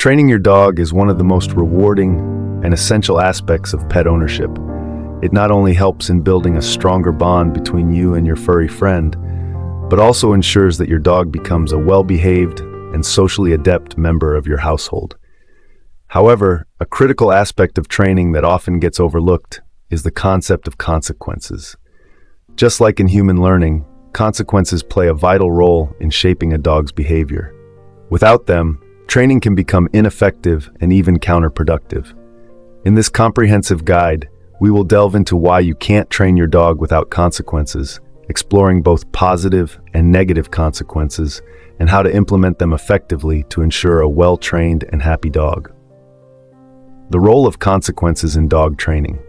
Training your dog is one of the most rewarding and essential aspects of pet ownership. It not only helps in building a stronger bond between you and your furry friend, but also ensures that your dog becomes a well-behaved and socially adept member of your household. However, a critical aspect of training that often gets overlooked is the concept of consequences. Just like in human learning, consequences play a vital role in shaping a dog's behavior. Without them, training can become ineffective and even counterproductive. In this comprehensive guide, we will delve into why you can't train your dog without consequences, exploring both positive and negative consequences, and how to implement them effectively to ensure a well-trained and happy dog. The role of consequences in dog training.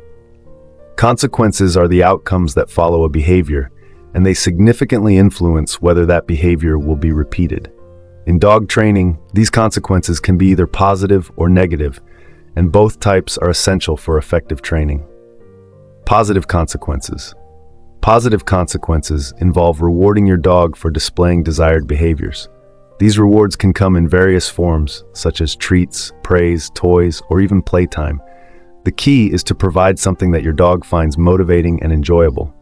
Consequences are the outcomes that follow a behavior, and they significantly influence whether that behavior will be repeated. In dog training, these consequences can be either positive or negative, and both types are essential for effective training. Positive consequences. Positive consequences involve rewarding your dog for displaying desired behaviors. These rewards can come in various forms, such as treats, praise, toys, or even playtime. The key is to provide something that your dog finds motivating and enjoyable.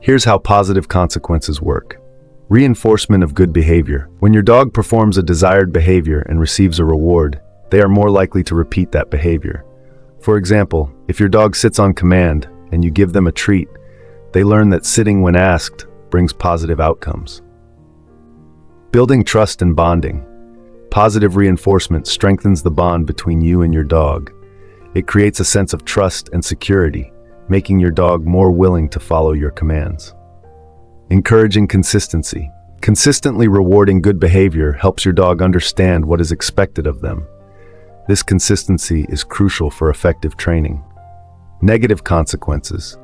Here's how positive consequences work. Reinforcement of good behavior. When your dog performs a desired behavior and receives a reward, they are more likely to repeat that behavior. For example, if your dog sits on command and you give them a treat, they learn that sitting when asked brings positive outcomes. Building trust and bonding. Positive reinforcement strengthens the bond between you and your dog. It creates a sense of trust and security, making your dog more willing to follow your commands. Encouraging consistency. Consistently rewarding good behavior helps your dog understand what is expected of them. This consistency is crucial for effective training. Negative consequences.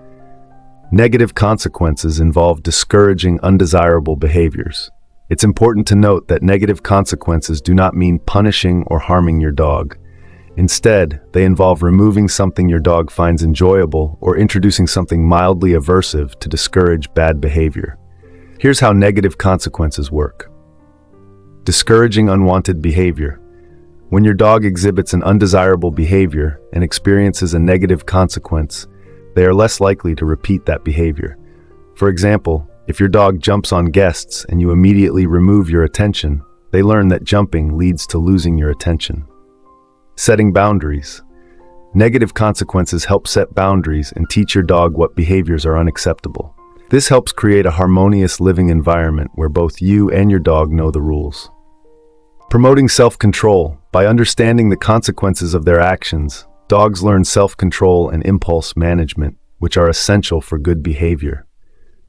Negative consequences involve discouraging undesirable behaviors. It's important to note that negative consequences do not mean punishing or harming your dog. Instead, they involve removing something your dog finds enjoyable or introducing something mildly aversive to discourage bad behavior. Here's how negative consequences work. Discouraging unwanted behavior. When your dog exhibits an undesirable behavior and experiences a negative consequence, they are less likely to repeat that behavior. For example, if your dog jumps on guests and you immediately remove your attention, they learn that jumping leads to losing your attention. Setting boundaries. Negative consequences help set boundaries and teach your dog what behaviors are unacceptable. This helps create a harmonious living environment where both you and your dog know the rules. Promoting self-control. By understanding the consequences of their actions, dogs learn self-control and impulse management, which are essential for good behavior.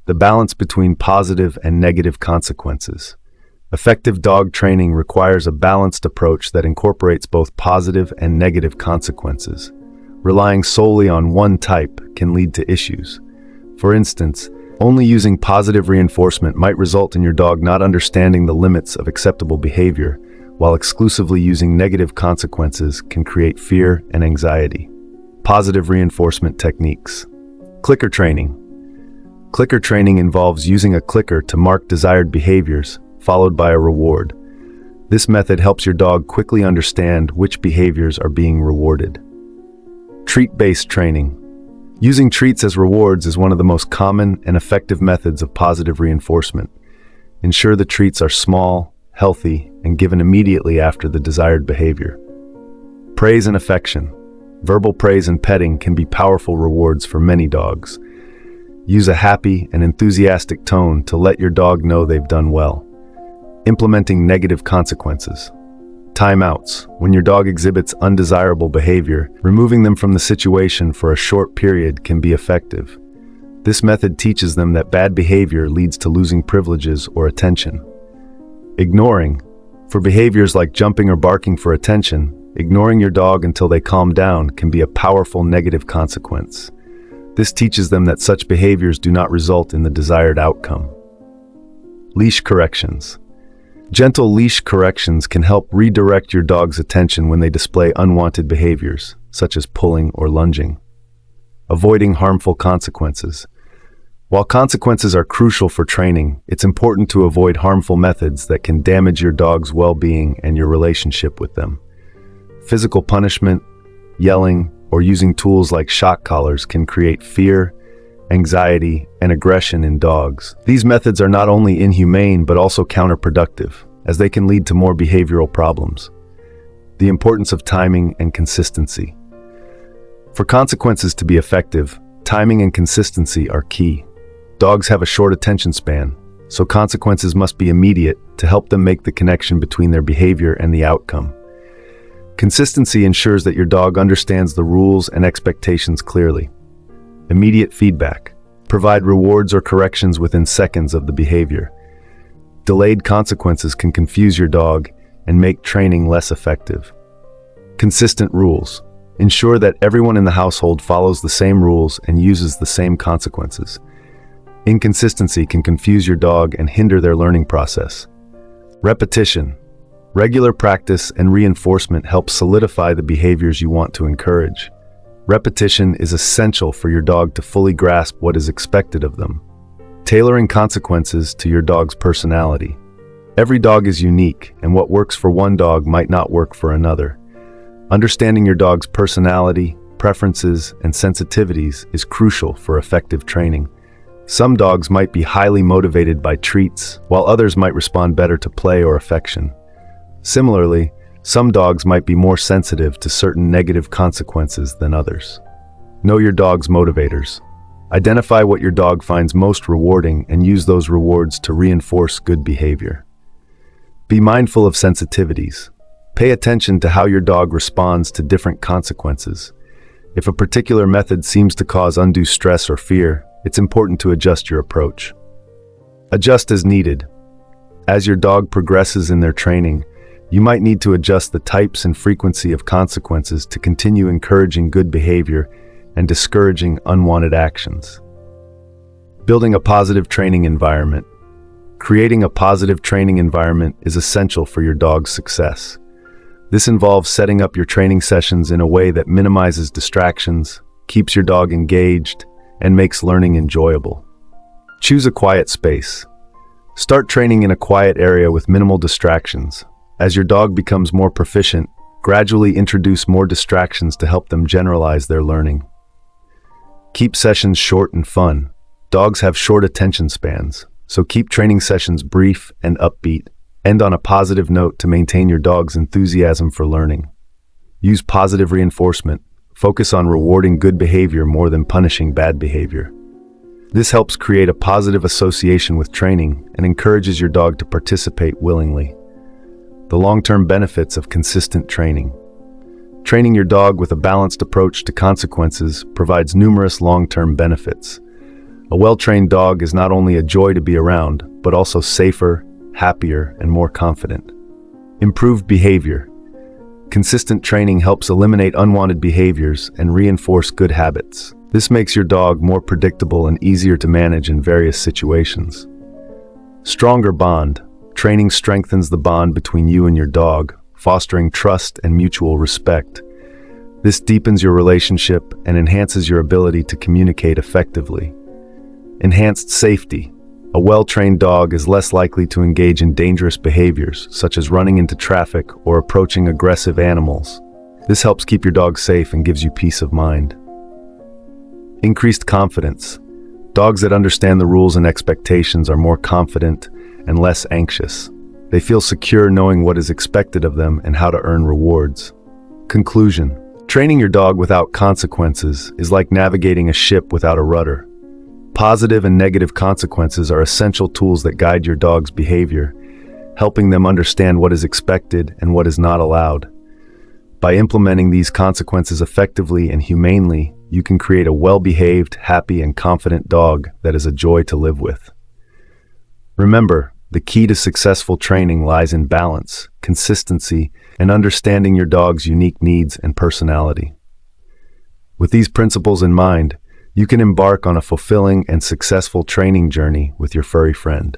The balance between positive and negative consequences. Effective dog training requires a balanced approach that incorporates both positive and negative consequences. Relying solely on one type can lead to issues. For instance, only using positive reinforcement might result in your dog not understanding the limits of acceptable behavior, while exclusively using negative consequences can create fear and anxiety. Positive reinforcement techniques. Clicker training. Clicker training involves using a clicker to mark desired behaviors, followed by a reward. This method helps your dog quickly understand which behaviors are being rewarded. Treat-based training. Using treats as rewards is one of the most common and effective methods of positive reinforcement. Ensure the treats are small, healthy, and given immediately after the desired behavior. Praise and affection. Verbal praise and petting can be powerful rewards for many dogs. Use a happy and enthusiastic tone to let your dog know they've done well. Implementing negative consequences. Timeouts. When your dog exhibits undesirable behavior, removing them from the situation for a short period can be effective. This method teaches them that bad behavior leads to losing privileges or attention. Ignoring. For behaviors like jumping or barking for attention, ignoring your dog until they calm down can be a powerful negative consequence. This teaches them that such behaviors do not result in the desired outcome. Leash corrections. Gentle leash corrections can help redirect your dog's attention when they display unwanted behaviors, such as pulling or lunging. Avoiding harmful consequences. While consequences are crucial for training, it's important to avoid harmful methods that can damage your dog's well-being and your relationship with them. Physical punishment, yelling, or using tools like shock collars can create fear, anxiety, and aggression in dogs. These methods are not only inhumane but also counterproductive, as they can lead to more behavioral problems. The importance of timing and consistency. For consequences to be effective, timing and consistency are key. Dogs have a short attention span, so consequences must be immediate to help them make the connection between their behavior and the outcome. Consistency ensures that your dog understands the rules and expectations clearly. Immediate feedback. Provide rewards or corrections within seconds of the behavior. Delayed consequences can confuse your dog and make training less effective. Consistent rules. Ensure that everyone in the household follows the same rules and uses the same consequences. Inconsistency can confuse your dog and hinder their learning process. Repetition. Regular practice and reinforcement help solidify the behaviors you want to encourage. Repetition is essential for your dog to fully grasp what is expected of them. Tailoring consequences to your dog's personality. Every dog is unique, and what works for one dog might not work for another. Understanding your dog's personality, preferences, and sensitivities is crucial for effective training. Some dogs might be highly motivated by treats, while others might respond better to play or affection. Similarly, some dogs might be more sensitive to certain negative consequences than others. Know your dog's motivators. Identify what your dog finds most rewarding and use those rewards to reinforce good behavior. Be mindful of sensitivities. Pay attention to how your dog responds to different consequences. If a particular method seems to cause undue stress or fear, it's important to adjust your approach. Adjust as needed. As your dog progresses in their training, you might need to adjust the types and frequency of consequences to continue encouraging good behavior and discouraging unwanted actions. Building a positive training environment. Creating a positive training environment is essential for your dog's success. This involves setting up your training sessions in a way that minimizes distractions, keeps your dog engaged, and makes learning enjoyable. Choose a quiet space. Start training in a quiet area with minimal distractions. As your dog becomes more proficient, gradually introduce more distractions to help them generalize their learning. Keep sessions short and fun. Dogs have short attention spans, so keep training sessions brief and upbeat. End on a positive note to maintain your dog's enthusiasm for learning. Use positive reinforcement. Focus on rewarding good behavior more than punishing bad behavior. This helps create a positive association with training and encourages your dog to participate willingly. The long-term benefits of consistent training. Training your dog with a balanced approach to consequences provides numerous long-term benefits. A well-trained dog is not only a joy to be around, but also safer, happier, and more confident. Improved behavior. Consistent training helps eliminate unwanted behaviors and reinforce good habits. This makes your dog more predictable and easier to manage in various situations. Stronger bond. Training strengthens the bond between you and your dog, fostering trust and mutual respect. This deepens your relationship and enhances your ability to communicate effectively. Enhanced safety. A well-trained dog is less likely to engage in dangerous behaviors, such as running into traffic or approaching aggressive animals. This helps keep your dog safe and gives you peace of mind. Increased confidence. Dogs that understand the rules and expectations are more confident and less anxious. They feel secure knowing what is expected of them and how to earn rewards. Conclusion. Training your dog without consequences is like navigating a ship without a rudder. Positive and negative consequences are essential tools that guide your dog's behavior, helping them understand what is expected and what is not allowed. By implementing these consequences effectively and humanely, you can create a well-behaved, happy, and confident dog that is a joy to live with. Remember, the key to successful training lies in balance, consistency, and understanding your dog's unique needs and personality. With these principles in mind, you can embark on a fulfilling and successful training journey with your furry friend.